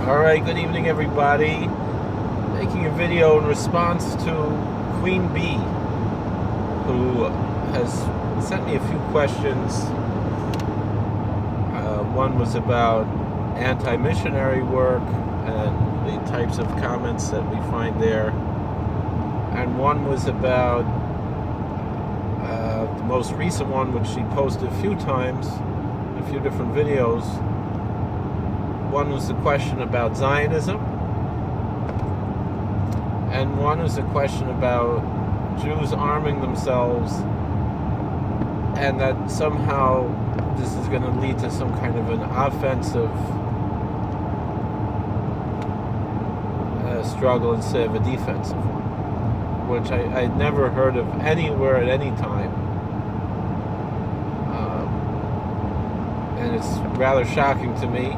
Alright, good evening everybody. Making a video in response to Queen Bee, who has sent me a few questions. One was about anti-missionary work and the types of comments that we find there. And one was about the most recent one, which she posted a few times, in a few different videos. One was the question about Zionism, and one is a question about Jews arming themselves, and that somehow this is going to lead to some kind of an offensive struggle instead of a defensive one, which I'd never heard of anywhere at any time. And it's rather shocking to me.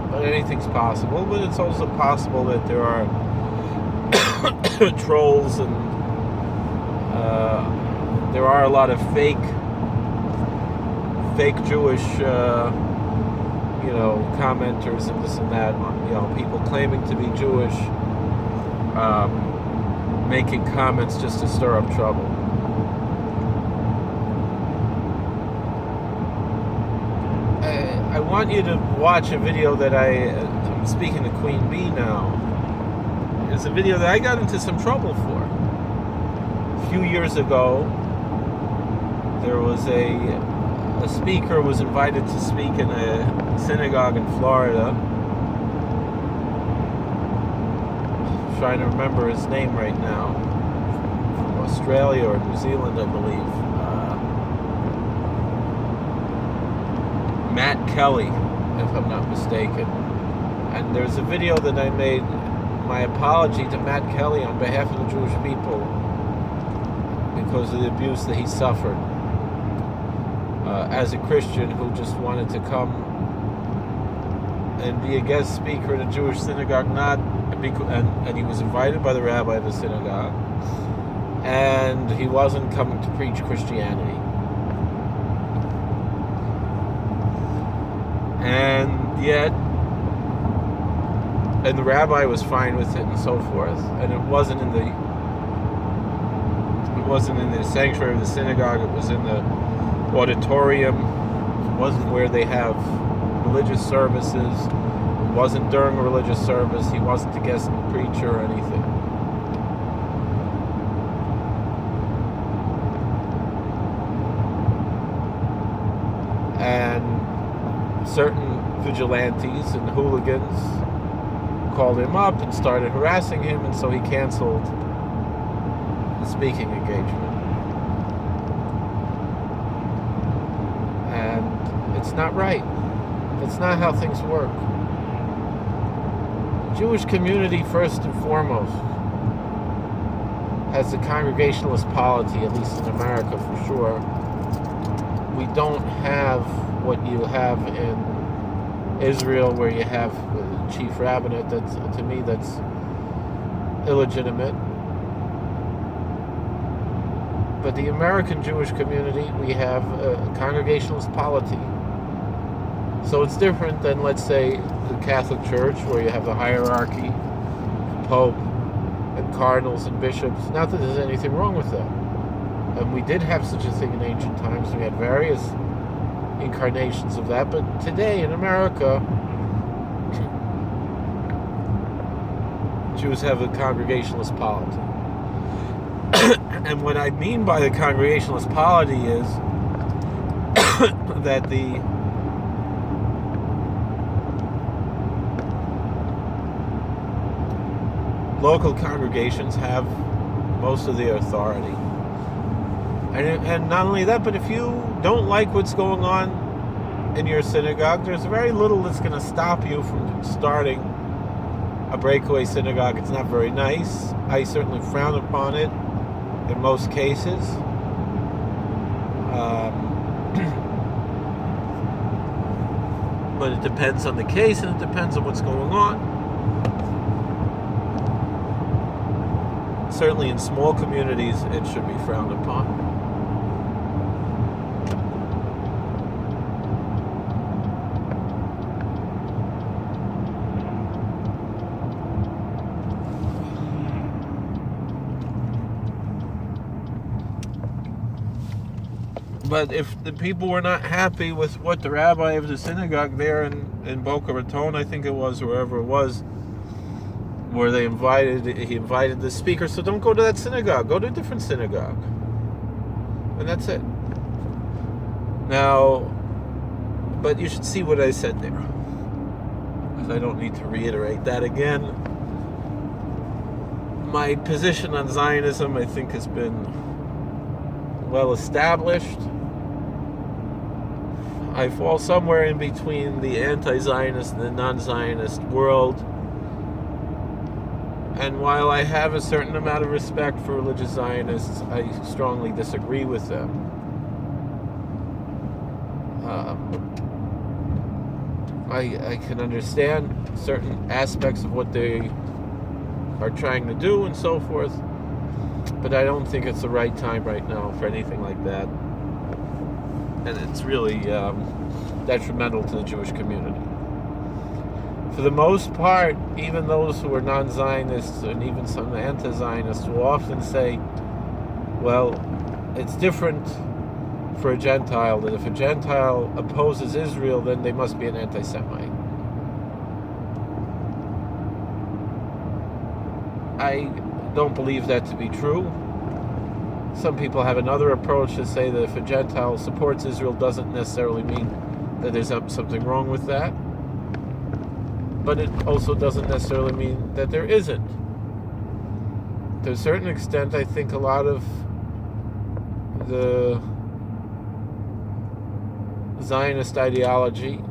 But anything's possible. But it's also possible that there are trolls and there are a lot of fake Jewish, commenters and this and that. People claiming to be Jewish, making comments just to stir up trouble. I want you to watch a video that I'm speaking to Queen Bee now. It's a video that I got into some trouble for. A few years ago, there was a speaker was invited to speak in a synagogue in Florida. I'm trying to remember his name right now. From Australia or New Zealand, I believe. Matt Kelly, if I'm not mistaken. And there's a video that I made, my apology to Matt Kelly on behalf of the Jewish people because of the abuse that he suffered as a Christian who just wanted to come and be a guest speaker at a Jewish synagogue, and he was invited by the rabbi of the synagogue, and he wasn't coming to preach Christianity. And yet, and the rabbi was fine with it and so forth. And it wasn't in the sanctuary of the synagogue. It was in the auditorium. It wasn't where they have religious services. It wasn't during a religious service. He wasn't a guest preacher or anything. And certain vigilantes and hooligans called him up and started harassing him, and so he canceled the speaking engagement. And it's not right. It's not how things work. The Jewish community, first and foremost, has the Congregationalist polity, at least in America for sure. We don't have what you have in Israel, where you have the chief rabbinate. That's, to me, that's illegitimate. But the American Jewish community, we have a Congregationalist polity. So it's different than, let's say, the Catholic Church, where you have the hierarchy, Pope, and cardinals and bishops. Not that there's anything wrong with that. And we did have such a thing in ancient times. We had various incarnations of that, but today in America, Jews have a Congregationalist polity. And what I mean by the Congregationalist polity is that the local congregations have most of the authority. And not only that, but if you don't like what's going on in your synagogue, there's very little that's going to stop you from starting a breakaway synagogue. It's not very nice. I certainly frown upon it in most cases. But it depends on the case, and it depends on what's going on. Certainly in small communities, it should be frowned upon. But if the people were not happy with what the rabbi of the synagogue there in Boca Raton, I think it was, wherever it was, where he invited the speaker, so don't go to that synagogue, go to a different synagogue. And that's it. Now, but you should see what I said there, because I don't need to reiterate that again. My position on Zionism, I think, has been well established. I fall somewhere in between the anti-Zionist and the non-Zionist world. And while I have a certain amount of respect for religious Zionists, I strongly disagree with them. I can understand certain aspects of what they are trying to do and so forth, but I don't think it's the right time right now for anything like that. And it's really detrimental to the Jewish community. For the most part, even those who are non-Zionists and even some anti-Zionists will often say, well, it's different for a Gentile, that if a Gentile opposes Israel, then they must be an anti-Semite. I don't believe that to be true. Some people have another approach to say that if a Gentile supports Israel, doesn't necessarily mean that there's something wrong with that. But it also doesn't necessarily mean that there isn't. To a certain extent, I think a lot of the Zionist ideology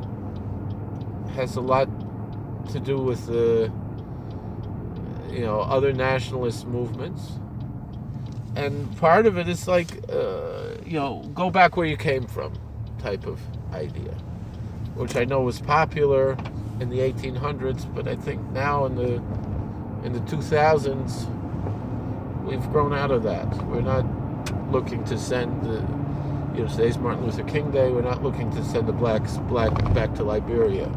has a lot to do with the, other nationalist movements. And part of it is like, go back where you came from type of idea, which I know was popular in the 1800s, but I think now in the 2000s, we've grown out of that. We're not looking to send today's Martin Luther King Day. We're not looking to send the blacks back to Liberia.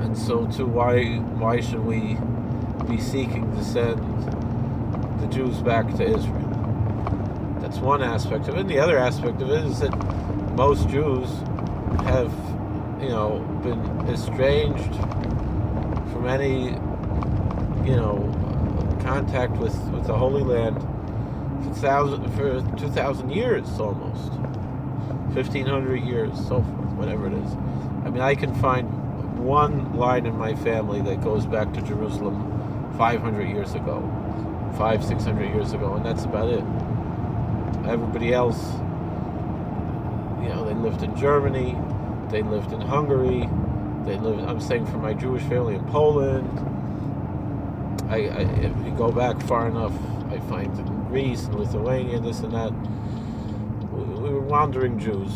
And so too, why should we be seeking to send the Jews back to Israel? That's one aspect of it. And the other aspect of it is that most Jews have, been estranged from any, contact with the Holy Land for 2,000 years almost, 1,500 years, so forth, whatever it is. I mean, I can find one line in my family that goes back to Jerusalem 500 years ago, 600 years ago, and that's about it. Everybody else, they lived in Germany, they lived in Hungary, I'm saying for my Jewish family, in Poland. If you go back far enough, I find in Greece and Lithuania, this and that, we were wandering Jews.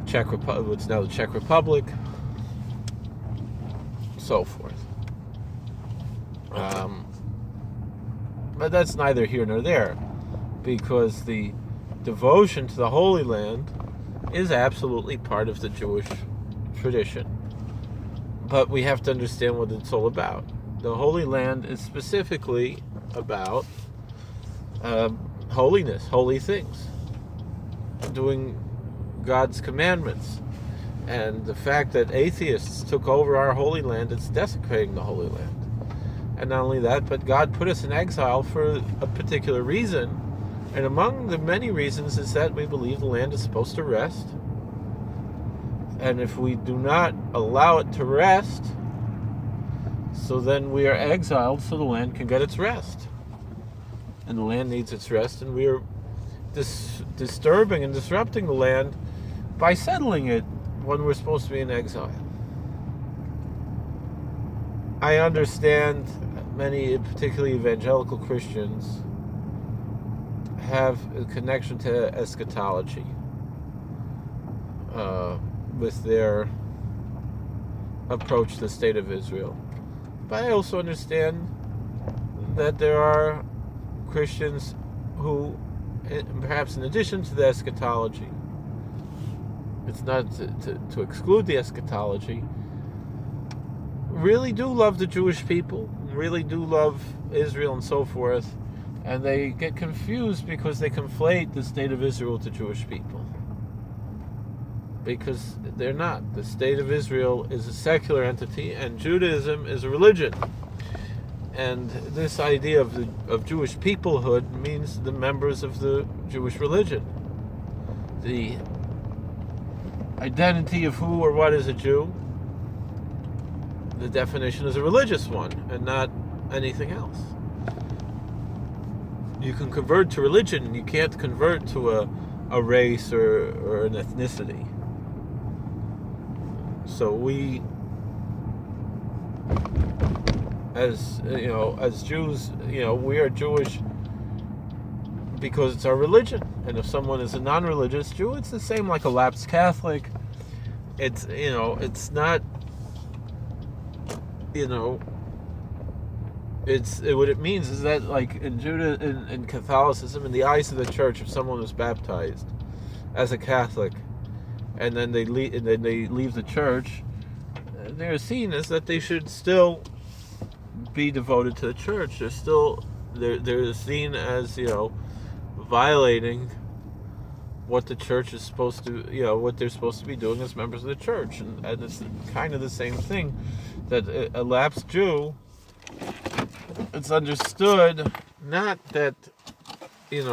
Czech Republic, what's now the Czech Republic, so forth. But that's neither here nor there, because the devotion to the Holy Land is absolutely part of the Jewish tradition. But we have to understand what it's all about. The Holy Land is specifically about holiness, holy things, doing God's commandments. And the fact that atheists took over our Holy Land, it's desecrating the Holy Land. And not only that, but God put us in exile for a particular reason. And among the many reasons is that we believe the land is supposed to rest. And if we do not allow it to rest, so then we are exiled so the land can get its rest. And the land needs its rest, and we are disturbing and disrupting the land by settling it when we're supposed to be in exile. I understand many, particularly evangelical Christians, have a connection to eschatology with their approach to the state of Israel. But I also understand that there are Christians who, perhaps in addition to the eschatology, it's not to exclude the eschatology, really do love the Jewish people, really do love Israel and so forth, and they get confused because they conflate the state of Israel to Jewish people. Because they're not. The state of Israel is a secular entity, and Judaism is a religion. And this idea of Jewish peoplehood means the members of the Jewish religion. The identity of who or what is a Jew, the definition is a religious one and not anything else. You can convert to religion, you can't convert to a race or an ethnicity. So we, as Jews, we are Jewish because it's our religion. And if someone is a non-religious Jew, it's the same like a lapsed Catholic. It's not, what it means is that, like in in Catholicism, in the eyes of the church, if someone was baptized as a Catholic and then they leave the church, they're seen as that they should still be devoted to the church. They're seen as violating what the church is supposed to, what they're supposed to be doing as members of the church, and it's kind of the same thing that a lapsed Jew. It's understood not that in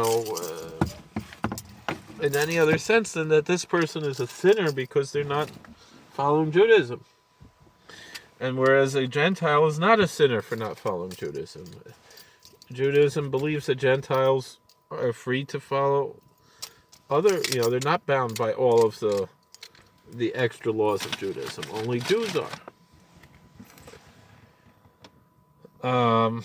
any other sense than that this person is a sinner because they're not following Judaism. And whereas a Gentile is not a sinner for not following Judaism. Judaism believes that Gentiles are free to follow they're not bound by all of the extra laws of Judaism. Only Jews are. And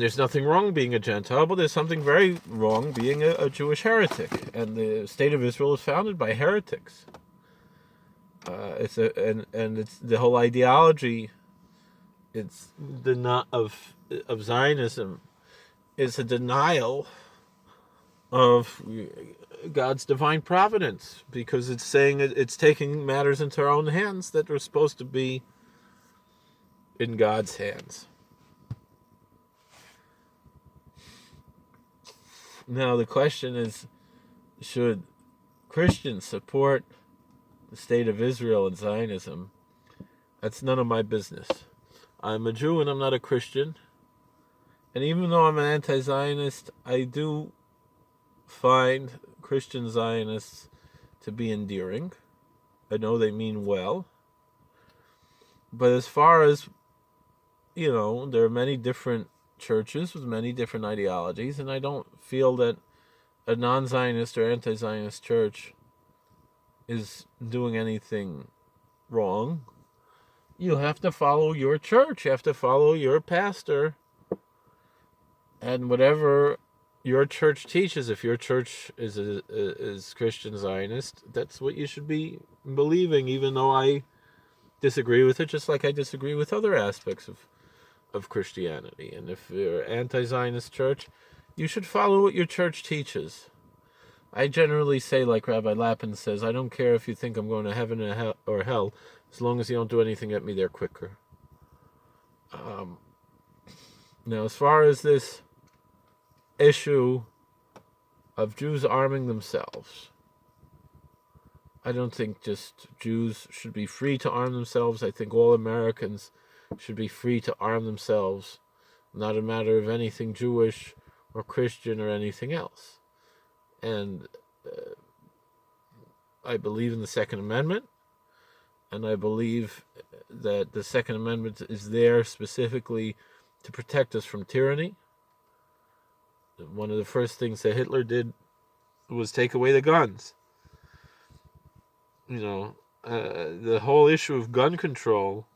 there's nothing wrong being a Gentile, but there's something very wrong being a Jewish heretic. And the state of Israel is founded by heretics. It's the whole ideology. It's of Zionism is a denial of God's divine providence, because it's saying it's taking matters into our own hands that were supposed to be in God's hands. Now the question is, should Christians support the state of Israel and Zionism? That's none of my business. I'm a Jew and I'm not a Christian. And even though I'm an anti-Zionist, I do find Christian Zionists to be endearing. I know they mean well. But as far as, there are many different churches with many different ideologies, and I don't feel that a non-Zionist or anti-Zionist church is doing anything wrong. You have to follow your church. You have to follow your pastor. And whatever your church teaches, if your church is Christian Zionist, that's what you should be believing, even though I disagree with it, just like I disagree with other aspects of Christianity. And if you're an anti-Zionist church, you should follow what your church teaches. I generally say, like Rabbi Lapin says, I don't care if you think I'm going to heaven or hell, as long as you don't do anything to get me there quicker. Now, as far as this issue of Jews arming themselves, I don't think just Jews should be free to arm themselves. I think all Americans should be free to arm themselves, not a matter of anything Jewish or Christian or anything else. And I believe in the Second Amendment, and I believe that the Second Amendment is there specifically to protect us from tyranny. One of the first things that Hitler did was take away the guns. The whole issue of gun control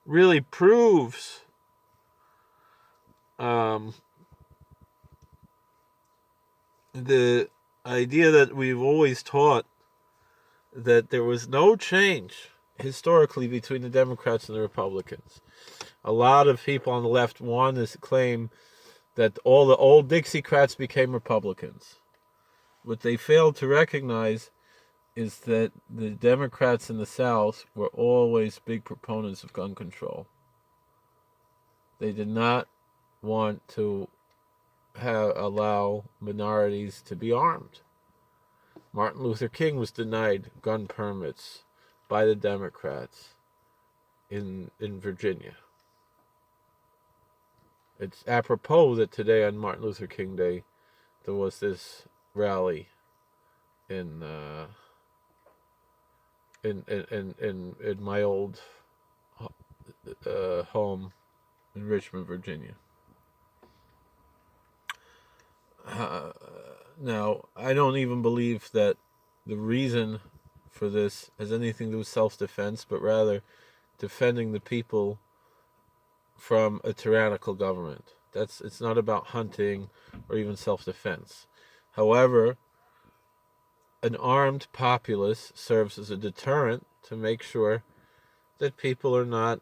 really proves the idea that we've always taught, that there was no change historically between the Democrats and the Republicans. A lot of people on the left want to claim that all the old Dixiecrats became Republicans. What they failed to recognize is that the Democrats in the South were always big proponents of gun control. They did not want to allow minorities to be armed. Martin Luther King was denied gun permits by the Democrats in Virginia. It's apropos that today on Martin Luther King Day there was this rally in my old home in Richmond, Virginia. Now, I don't even believe that the reason for this has anything to do with self-defense, but rather defending the people from a tyrannical government. It's not about hunting or even self-defense. However, an armed populace serves as a deterrent to make sure that people are not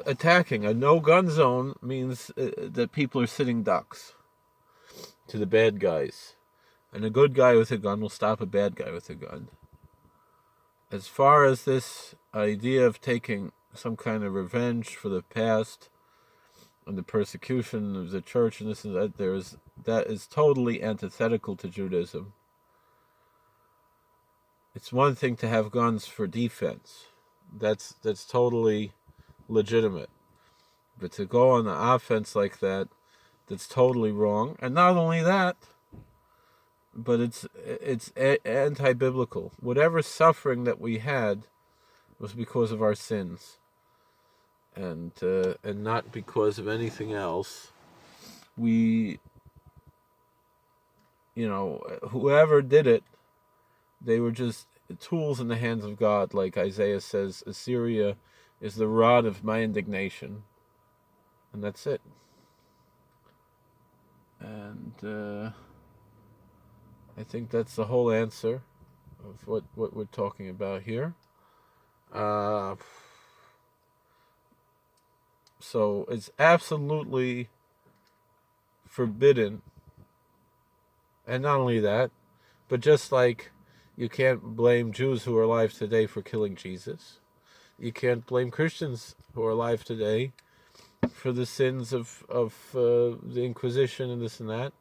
attacking. A no-gun zone means that people are sitting ducks to the bad guys. And a good guy with a gun will stop a bad guy with a gun. As far as this idea of taking some kind of revenge for the past and the persecution of the church and this and that, that is totally antithetical to Judaism. It's one thing to have guns for defense. That's totally legitimate. But to go on the offense like that, that's totally wrong. And not only that, but it's anti-biblical. Whatever suffering that we had was because of our sins, and not because of anything else. Whoever did it, they were just tools in the hands of God. Like Isaiah says, Assyria is the rod of my indignation, and that's it. And I think that's the whole answer of what we're talking about here. So it's absolutely forbidden. And not only that, but just like you can't blame Jews who are alive today for killing Jesus, you can't blame Christians who are alive today for the sins of the Inquisition and this and that.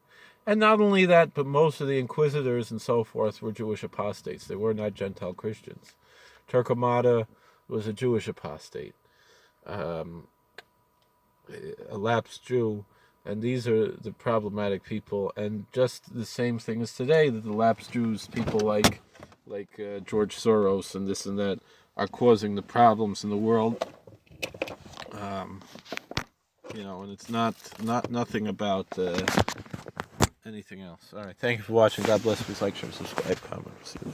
And not only that, but most of the inquisitors and so forth were Jewish apostates. They were not Gentile Christians. Torquemada was a Jewish apostate, a lapsed Jew, and these are the problematic people. And just the same thing as today, that the lapsed Jews, people like George Soros and this and that, are causing the problems in the world. And it's nothing about anything else. All right, thank you for watching. God bless. Please like, share, subscribe, comment. See you.